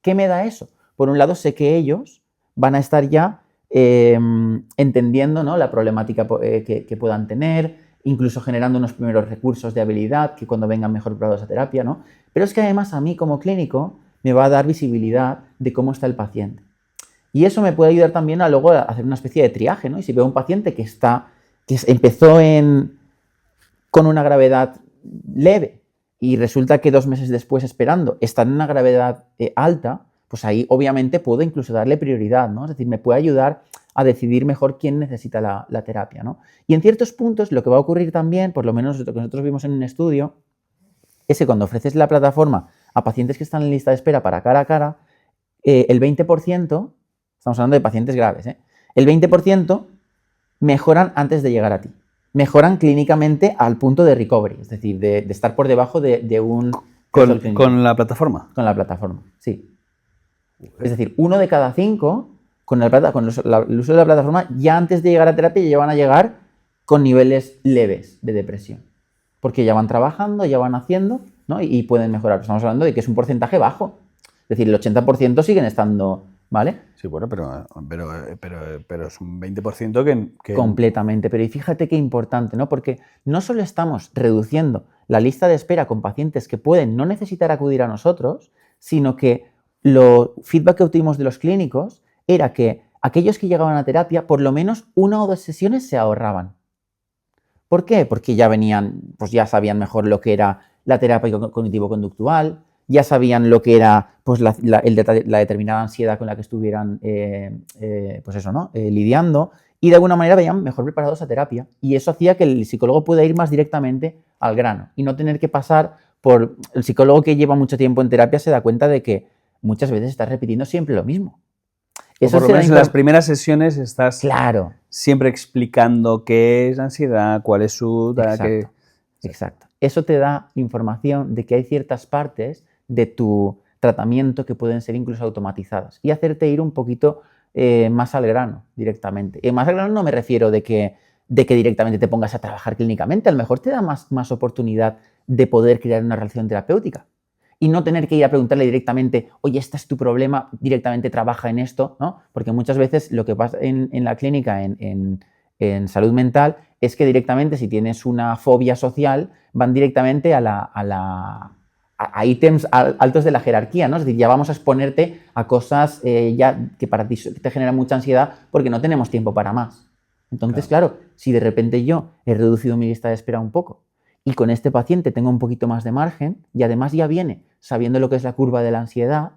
¿Qué me da eso? Por un lado, sé que ellos van a estar ya entendiendo, ¿no? La problemática que puedan tener, incluso generando unos primeros recursos de habilidad que cuando vengan mejor preparados a terapia, ¿no? Pero es que además a mí como clínico me va a dar visibilidad de cómo está el paciente. Y eso me puede ayudar también a luego hacer una especie de triaje, ¿no? Y si veo un paciente que empezó con una gravedad leve y resulta que 2 meses después esperando está en una gravedad alta, pues ahí obviamente puedo incluso darle prioridad, ¿no? Es decir, me puede ayudar a decidir mejor quién necesita la terapia, ¿no? Y en ciertos puntos lo que va a ocurrir también, por lo menos lo que nosotros vimos en un estudio, es que cuando ofreces la plataforma a pacientes que están en lista de espera para cara a cara, el 20%, estamos hablando de pacientes graves, el 20% mejoran antes de llegar a ti. Mejoran clínicamente al punto de recovery, es decir, de estar por debajo de un... ¿Con la plataforma? Con la plataforma, sí. Es decir, 1 de cada 5 con el uso de la plataforma ya antes de llegar a terapia ya van a llegar con niveles leves de depresión. Porque ya van trabajando, ya van haciendo, ¿no? Y pueden mejorar. Estamos hablando de que es un porcentaje bajo. Es decir, el 80% siguen estando, ¿vale? Sí, bueno, pero es un 20% que... Completamente. Pero y fíjate qué importante, ¿no? Porque no solo estamos reduciendo la lista de espera con pacientes que pueden no necesitar acudir a nosotros, sino que lo feedback que obtuvimos de los clínicos era que aquellos que llegaban a terapia, por lo menos 1 o 2 sesiones se ahorraban. ¿Por qué? Porque ya pues ya sabían mejor lo que era la terapia cognitivo-conductual, ya sabían lo que era pues, la determinada ansiedad con la que estuvieran pues eso, ¿no? Lidiando, y de alguna manera veían mejor preparados a terapia. Y eso hacía que el psicólogo pueda ir más directamente al grano y no tener que pasar por... El psicólogo que lleva mucho tiempo en terapia se da cuenta de que muchas veces estás repitiendo siempre lo mismo. Eso por lo menos en las primeras sesiones estás claro. Siempre explicando qué es la ansiedad, cuál es su... Exacto. Eso te da información de que hay ciertas partes de tu tratamiento que pueden ser incluso automatizadas y hacerte ir un poquito más al grano directamente. Más al grano no me refiero de que directamente te pongas a trabajar clínicamente, a lo mejor te da más oportunidad de poder crear una relación terapéutica y no tener que ir a preguntarle directamente, oye, este es tu problema, directamente trabaja en esto, ¿no? Porque muchas veces lo que pasa en la clínica, en salud mental, es que directamente si tienes una fobia social, van directamente a ítems altos de la jerarquía, ¿no? Es decir, ya vamos a exponerte a cosas ya que para ti te generan mucha ansiedad porque no tenemos tiempo para más. Entonces, claro, si de repente yo he reducido mi lista de espera un poco y con este paciente tengo un poquito más de margen y además ya viene sabiendo lo que es la curva de la ansiedad,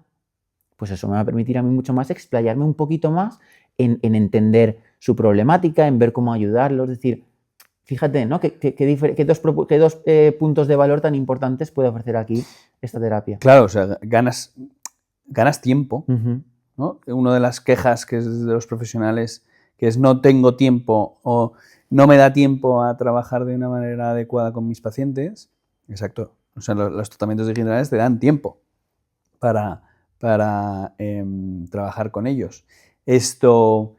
pues eso me va a permitir a mí mucho más explayarme un poquito más en entender su problemática, en ver cómo ayudarlo. Es decir, fíjate, ¿no? ¿Qué dos puntos de valor tan importantes puede ofrecer aquí esta terapia? Claro, o sea, ganas tiempo, ¿no? Una de las quejas que es de los profesionales que es no tengo tiempo o no me da tiempo a trabajar de una manera adecuada con mis pacientes. Exacto. O sea, los tratamientos digitales te dan tiempo para trabajar con ellos. Esto,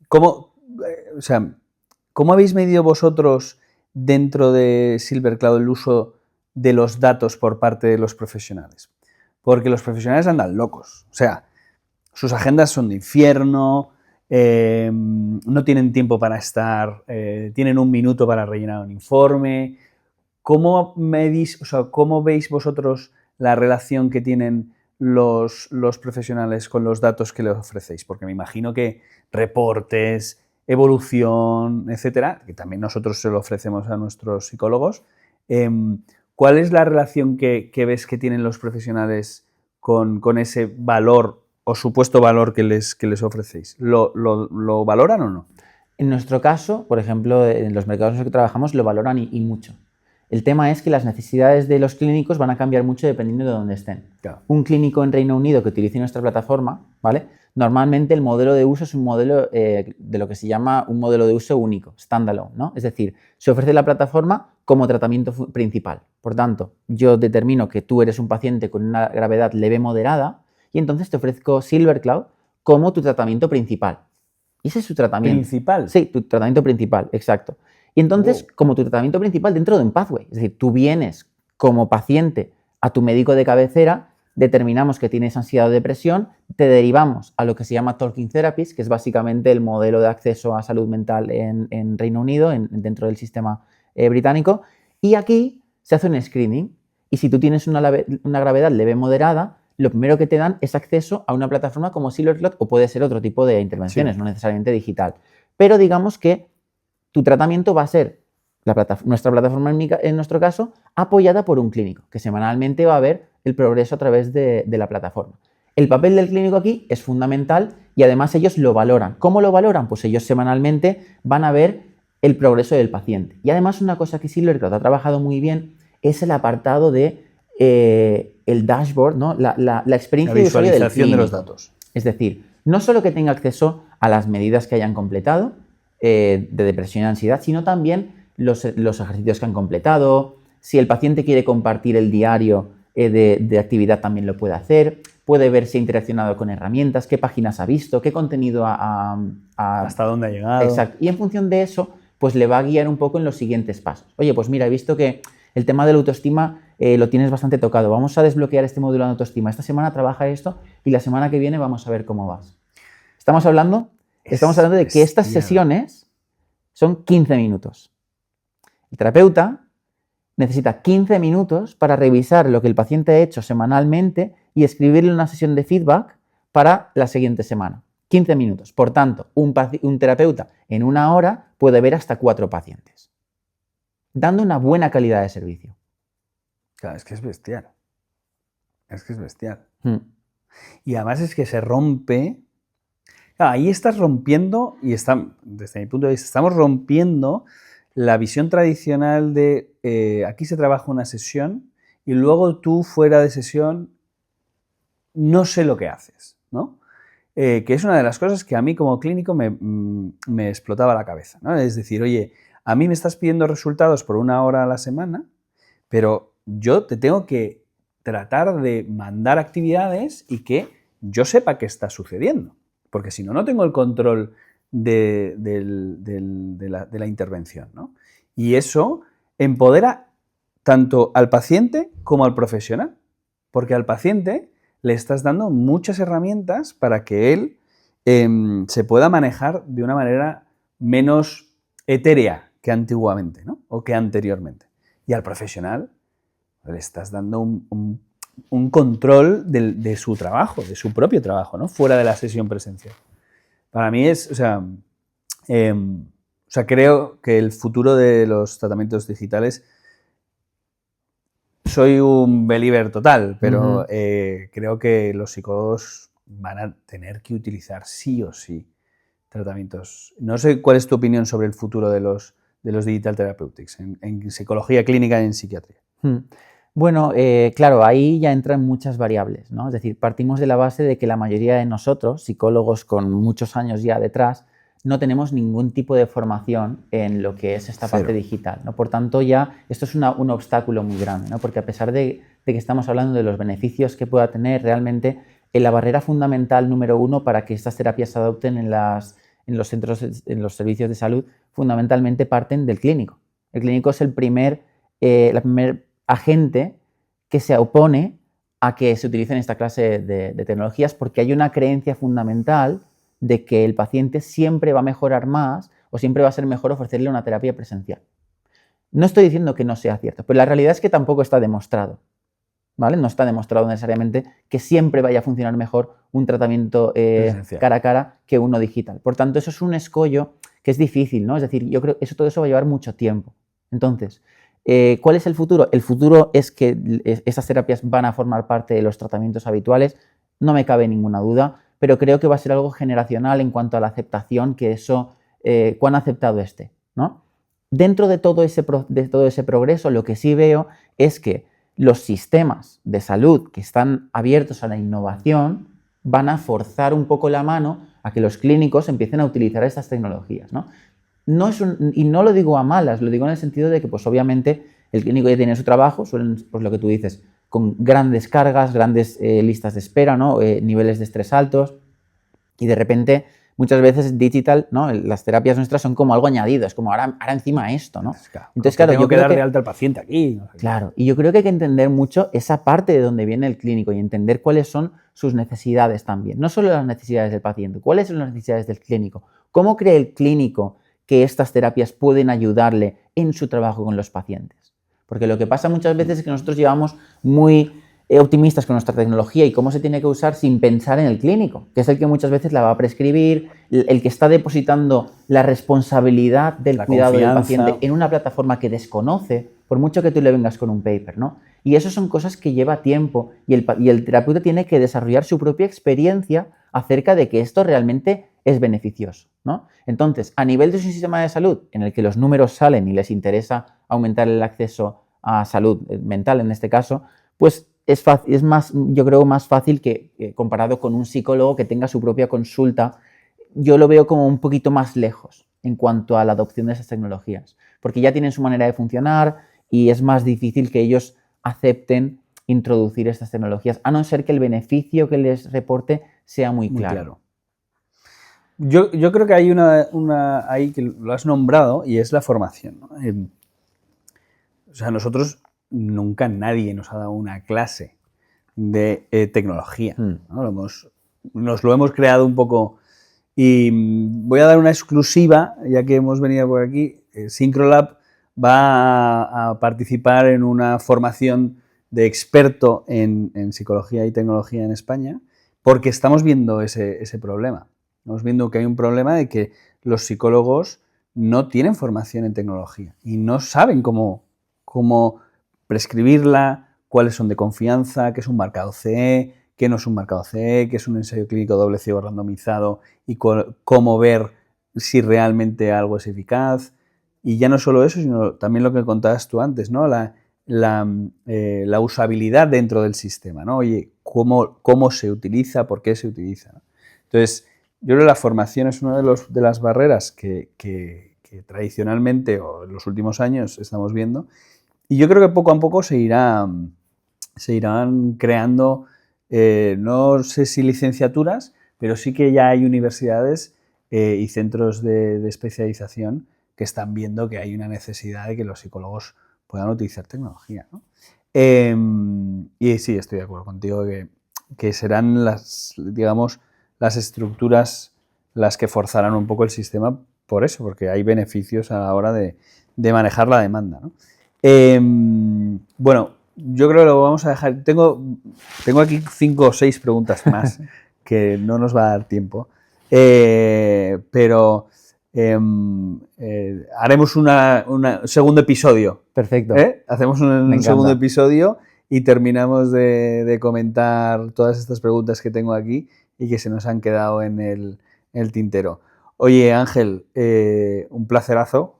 ¿cómo, o sea, ¿cómo habéis medido vosotros dentro de SilverCloud el uso de los datos por parte de los profesionales? Porque los profesionales andan locos. O sea, sus agendas son de infierno, no tienen tiempo para estar, tienen un minuto para rellenar un informe. ¿Cómo medís, o sea, cómo veis vosotros la relación que tienen los profesionales con los datos que les ofrecéis? Porque me imagino que reportes, evolución, etcétera, que también nosotros se lo ofrecemos a nuestros psicólogos. ¿Cuál es la relación que ves que tienen los profesionales con ese valor o supuesto valor que les ofrecéis? ¿Lo valoran o no? En nuestro caso, por ejemplo, en los mercados en los que trabajamos lo valoran y mucho. El tema es que las necesidades de los clínicos van a cambiar mucho dependiendo de dónde estén. Claro. Un clínico en Reino Unido que utilice nuestra plataforma, ¿vale? Normalmente el modelo de uso es un modelo de lo que se llama un modelo de uso único, standalone, ¿no? Es decir, se ofrece la plataforma como tratamiento principal. Por tanto, yo determino que tú eres un paciente con una gravedad leve moderada y entonces te ofrezco SilverCloud como tu tratamiento principal. Y ese es su tratamiento. ¿Principal? Sí, tu tratamiento principal, exacto. Y entonces, como tu tratamiento principal dentro de un pathway, es decir, tú vienes como paciente a tu médico de cabecera, determinamos que tienes ansiedad o depresión, te derivamos a lo que se llama Talking Therapies, que es básicamente el modelo de acceso a salud mental en Reino Unido, dentro del sistema británico, y aquí se hace un screening. Y si tú tienes una gravedad leve moderada, lo primero que te dan es acceso a una plataforma como SilverCloud o puede ser otro tipo de intervenciones, sí, no necesariamente digital. Pero digamos que tu tratamiento va a ser nuestra plataforma, en nuestro caso, apoyada por un clínico, que semanalmente va a ver el progreso a través de la plataforma. El papel del clínico aquí es fundamental y además ellos lo valoran. ¿Cómo lo valoran? Pues ellos semanalmente van a ver el progreso del paciente. Y además una cosa que SilverCloud ha trabajado muy bien es el apartado de el dashboard, ¿no? La experiencia de usuario del visualización de los datos. Es decir, no solo que tenga acceso a las medidas que hayan completado de depresión y ansiedad, sino también los ejercicios que han completado. Si el paciente quiere compartir el diario de actividad, también lo puede hacer. Puede ver si ha interaccionado con herramientas, qué páginas ha visto, qué contenido hasta dónde ha llegado. Exacto. Y en función de eso, pues le va a guiar un poco en los siguientes pasos. Oye, pues mira, he visto que el tema de la autoestima lo tienes bastante tocado. Vamos a desbloquear este módulo de autoestima. Esta semana trabaja esto y la semana que viene vamos a ver cómo vas. Estamos hablando de que estas sesiones son 15 minutos. El terapeuta necesita 15 minutos para revisar lo que el paciente ha hecho semanalmente y escribirle una sesión de feedback para la siguiente semana. 15 minutos. Por tanto, un terapeuta en una hora puede ver hasta 4 pacientes, dando una buena calidad de servicio. Claro, es que es bestial. Es que es bestial. Y además es que se rompe. Claro, ahí estás rompiendo, y desde mi punto de vista, estamos rompiendo la visión tradicional de aquí se trabaja una sesión y luego tú fuera de sesión no sé lo que haces, ¿no? Que es una de las cosas que a mí como clínico me explotaba la cabeza, ¿no? Es decir, oye, a mí me estás pidiendo resultados por 1 hora a la semana, pero yo te tengo que tratar de mandar actividades y que yo sepa qué está sucediendo, porque si no, no tengo el control de la intervención, ¿no? Y eso empodera tanto al paciente como al profesional, porque al paciente le estás dando muchas herramientas para que él se pueda manejar de una manera menos etérea que antiguamente, ¿no? O que anteriormente. Y al profesional le estás dando un control de su trabajo, de su propio trabajo, ¿no? Fuera de la sesión presencial. Para mí es, creo que el futuro de los tratamientos digitales, soy un believer total, pero creo que los psicólogos van a tener que utilizar sí o sí tratamientos. No sé cuál es tu opinión sobre el futuro de los digital therapeutics en psicología clínica y en psiquiatría. Bueno, claro, ahí ya entran muchas variables, ¿no? Es decir, partimos de la base de que la mayoría de nosotros, psicólogos con muchos años ya detrás, no tenemos ningún tipo de formación en lo que es esta parte digital, ¿no? Por tanto, ya esto es un obstáculo muy grande, ¿no? Porque a pesar de que estamos hablando de los beneficios que pueda tener, realmente la barrera fundamental número uno para que estas terapias se adopten en los centros, en los servicios de salud, fundamentalmente parten del clínico. El clínico es la primer agente que se opone a que se utilicen esta clase de tecnologías, porque hay una creencia fundamental de que el paciente siempre va a mejorar más o siempre va a ser mejor ofrecerle una terapia presencial. No estoy diciendo que no sea cierto, pero la realidad es que tampoco está demostrado, ¿vale? No está demostrado necesariamente que siempre vaya a funcionar mejor un tratamiento cara a cara que uno digital. Por tanto, eso es un escollo que es difícil, ¿no? Es decir, yo creo que todo eso va a llevar mucho tiempo. Entonces, ¿cuál es el futuro? El futuro es que esas terapias van a formar parte de los tratamientos habituales, no me cabe ninguna duda, pero creo que va a ser algo generacional en cuanto a la aceptación, que eso, cuán aceptado esté, ¿no? Dentro de todo ese progreso, lo que sí veo es que los sistemas de salud que están abiertos a la innovación van a forzar un poco la mano a que los clínicos empiecen a utilizar estas tecnologías, ¿no? Y no lo digo a malas, lo digo en el sentido de que, pues obviamente, el clínico ya tiene su trabajo, suelen, pues lo que tú dices, con grandes cargas, grandes listas de espera, ¿no? Niveles de estrés altos, y de repente, muchas veces digital, ¿no? Las terapias nuestras son como algo añadido, es como ahora encima esto, ¿no? Entonces, claro, tengo que dar de alta al paciente aquí. No sé. Claro, y yo creo que hay que entender mucho esa parte de donde viene el clínico y entender cuáles son sus necesidades también. No solo las necesidades del paciente, cuáles son las necesidades del clínico. ¿Cómo cree el clínico que estas terapias pueden ayudarle en su trabajo con los pacientes? Porque lo que pasa muchas veces es que nosotros llevamos muy optimistas con nuestra tecnología y cómo se tiene que usar sin pensar en el clínico, que es el que muchas veces la va a prescribir, el que está depositando la responsabilidad del cuidado del paciente en una plataforma que desconoce, por mucho que tú le vengas con un paper, ¿no? Y eso son cosas que lleva tiempo y el terapeuta tiene que desarrollar su propia experiencia acerca de que esto realmente es beneficioso, ¿no? Entonces, a nivel de un sistema de salud en el que los números salen y les interesa aumentar el acceso a salud mental en este caso, pues es más, yo creo, más fácil que comparado con un psicólogo que tenga su propia consulta. Yo lo veo como un poquito más lejos en cuanto a la adopción de esas tecnologías, porque ya tienen su manera de funcionar y es más difícil que ellos acepten introducir estas tecnologías, a no ser que el beneficio que les reporte sea muy claro. Yo creo que hay una ahí que lo has nombrado y es la formación, ¿no? O sea, nosotros nunca nadie nos ha dado una clase de tecnología, ¿no? Nos lo hemos creado un poco y voy a dar una exclusiva, ya que hemos venido por aquí. Syncrolab va a participar en una formación de experto en psicología y tecnología en España porque estamos viendo ese problema. Estamos viendo que hay un problema de que los psicólogos no tienen formación en tecnología y no saben cómo prescribirla, cuáles son de confianza, qué es un marcado CE, qué no es un marcado CE, qué es un ensayo clínico doble ciego randomizado y cómo ver si realmente algo es eficaz. Y ya no solo eso, sino también lo que contabas tú antes, ¿no? La usabilidad dentro del sistema, ¿no? Oye, cómo se utiliza, por qué se utiliza, ¿no? Entonces, yo creo que la formación es una de las barreras que tradicionalmente o en los últimos años estamos viendo. Y yo creo que poco a poco se irán creando, no sé si licenciaturas, pero sí que ya hay universidades y centros de especialización que están viendo que hay una necesidad de que los psicólogos puedan utilizar tecnología, ¿no? Y sí, estoy de acuerdo contigo que serán las estructuras las que forzarán un poco el sistema por eso, porque hay beneficios a la hora de manejar la demanda, ¿no? Bueno, yo creo que lo vamos a dejar. Tengo aquí 5 o 6 preguntas más que no nos va a dar tiempo, pero haremos un segundo episodio. Perfecto. Hacemos un segundo episodio y terminamos de comentar todas estas preguntas que tengo aquí y que se nos han quedado en el tintero. Oye, Ángel, un placerazo.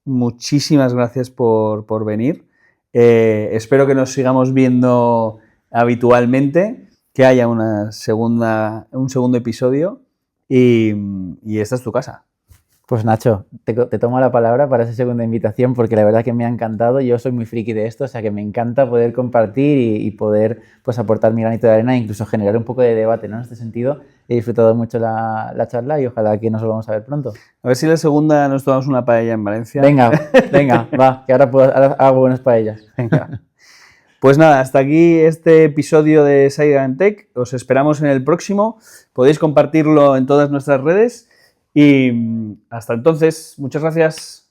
Muchísimas gracias por venir. Espero que nos sigamos viendo habitualmente, que haya un segundo episodio y esta es tu casa. Pues Nacho, te tomo la palabra para esa segunda invitación porque la verdad que me ha encantado. Yo soy muy friki de esto, o sea que me encanta poder compartir y poder pues, aportar mi granito de arena e incluso generar un poco de debate, ¿no? En este sentido. He disfrutado mucho la charla y ojalá que nos volvamos a ver pronto. A ver si la segunda nos tomamos una paella en Valencia. Venga, va, que ahora hago buenas paellas. Venga. Pues nada, hasta aquí este episodio de Saigan Tech. Os esperamos en el próximo. Podéis compartirlo en todas nuestras redes. Y hasta entonces, muchas gracias.